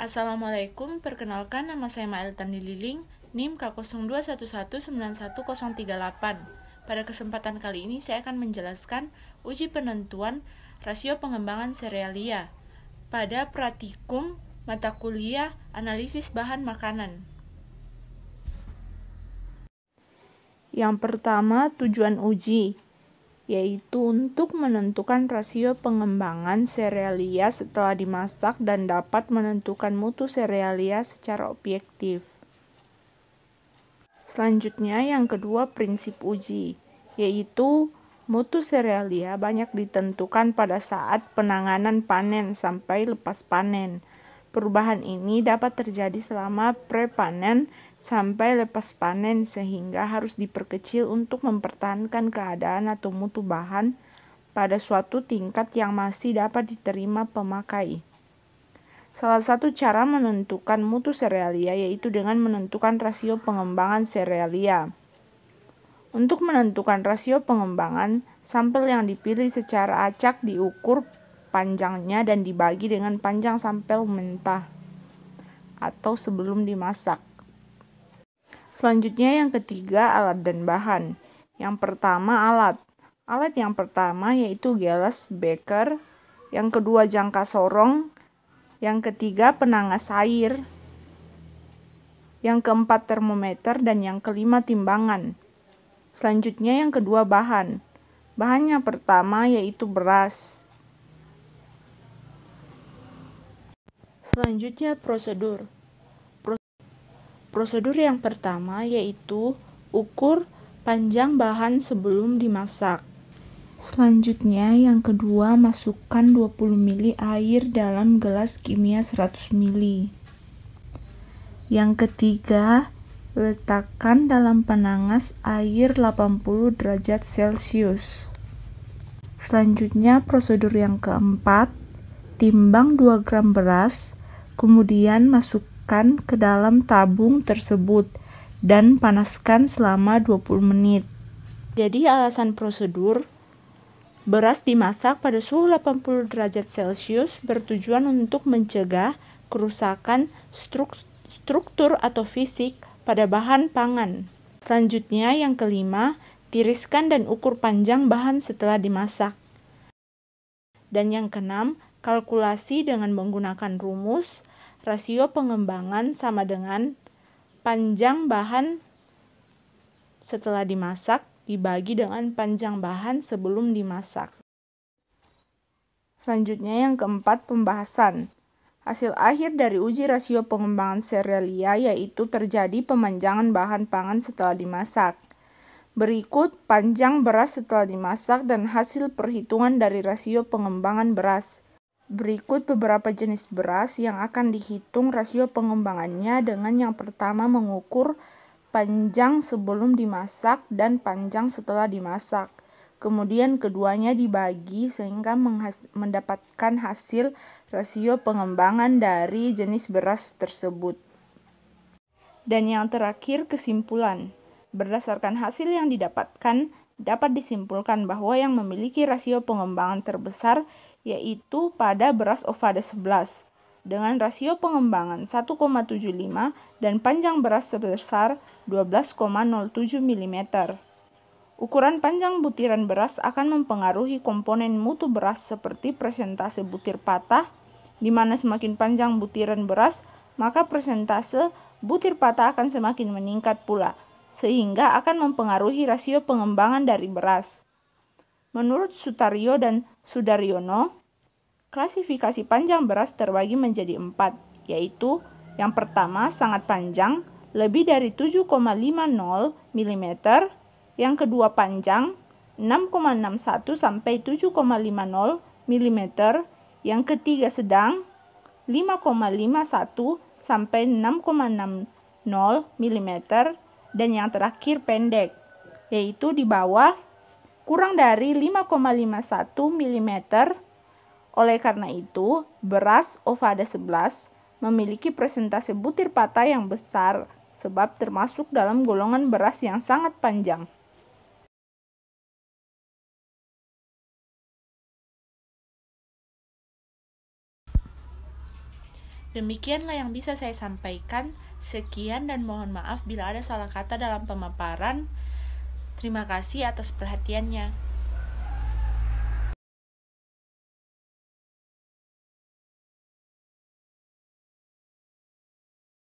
Assalamualaikum, perkenalkan nama saya Maeltan Liling, NIM K0211911038. Pada kesempatan kali ini saya akan menjelaskan uji penentuan rasio pengembangan serealia pada praktikum mata kuliah analisis bahan makanan. Yang pertama, tujuan uji yaitu untuk menentukan rasio pengembangan serealia setelah dimasak dan dapat menentukan mutu serealia secara objektif. Selanjutnya yang kedua, prinsip uji, yaitu mutu serealia banyak ditentukan pada saat penanganan panen sampai lepas panen. Perubahan ini dapat terjadi selama pre-panen sampai lepas panen sehingga harus diperkecil untuk mempertahankan keadaan atau mutu bahan pada suatu tingkat yang masih dapat diterima pemakai. Salah satu cara menentukan mutu serealia yaitu dengan menentukan rasio pengembangan serealia. Untuk menentukan rasio pengembangan, sampel yang dipilih secara acak diukur panjangnya dan dibagi dengan panjang sampel mentah atau sebelum dimasak. Selanjutnya yang ketiga, alat dan bahan. Yang pertama, alat. Alat yang pertama yaitu gelas beker, yang kedua jangka sorong, yang ketiga penangas air, yang keempat termometer, dan yang kelima timbangan. Selanjutnya yang kedua, bahan. Bahan yang pertama yaitu beras. Selanjutnya prosedur. Prosedur yang pertama yaitu ukur panjang bahan sebelum dimasak. Selanjutnya yang kedua, masukkan 20 ml air dalam gelas kimia 100 ml. Yang ketiga, letakkan dalam penangas air 80 derajat Celcius. Selanjutnya prosedur yang keempat, timbang 2 gram beras, kemudian masukkan ke dalam tabung tersebut dan panaskan selama 20 menit. Jadi alasan prosedur, beras dimasak pada suhu 80 derajat Celcius bertujuan untuk mencegah kerusakan struktur atau fisik pada bahan pangan. Selanjutnya yang kelima, tiriskan dan ukur panjang bahan setelah dimasak. Dan yang keenam, kalkulasi dengan menggunakan rumus rasio pengembangan sama dengan panjang bahan setelah dimasak dibagi dengan panjang bahan sebelum dimasak. Selanjutnya yang keempat, pembahasan. Hasil akhir dari uji rasio pengembangan serealia yaitu terjadi pemanjangan bahan pangan setelah dimasak. Berikut panjang beras setelah dimasak dan hasil perhitungan dari rasio pengembangan beras. Berikut beberapa jenis beras yang akan dihitung rasio pengembangannya dengan yang pertama mengukur panjang sebelum dimasak dan panjang setelah dimasak. Kemudian keduanya dibagi sehingga mendapatkan hasil rasio pengembangan dari jenis beras tersebut. Dan yang terakhir, kesimpulan. Berdasarkan hasil yang didapatkan, dapat disimpulkan bahwa yang memiliki rasio pengembangan terbesar yaitu pada beras Ovada 11 dengan rasio pengembangan 1,75 dan panjang beras sebesar 12,07 mm. Ukuran panjang butiran beras akan mempengaruhi komponen mutu beras seperti persentase butir patah, di mana semakin panjang butiran beras, maka persentase butir patah akan semakin meningkat pula, sehingga akan mempengaruhi rasio pengembangan dari beras. Menurut Sutaryo dan Sudaryono, klasifikasi panjang beras terbagi menjadi 4, yaitu yang pertama sangat panjang, lebih dari 7,50 mm, yang kedua panjang 6,61 sampai 7,50 mm, yang ketiga sedang 5,51 sampai 6,60 mm, dan yang terakhir pendek, yaitu di bawah kurang dari 5,51 mm. Oleh karena itu, beras Ovada 11 memiliki persentase butir patah yang besar sebab termasuk dalam golongan beras yang sangat panjang. Demikianlah yang bisa saya sampaikan. Sekian dan mohon maaf bila ada salah kata dalam pemaparan. Terima kasih atas perhatiannya.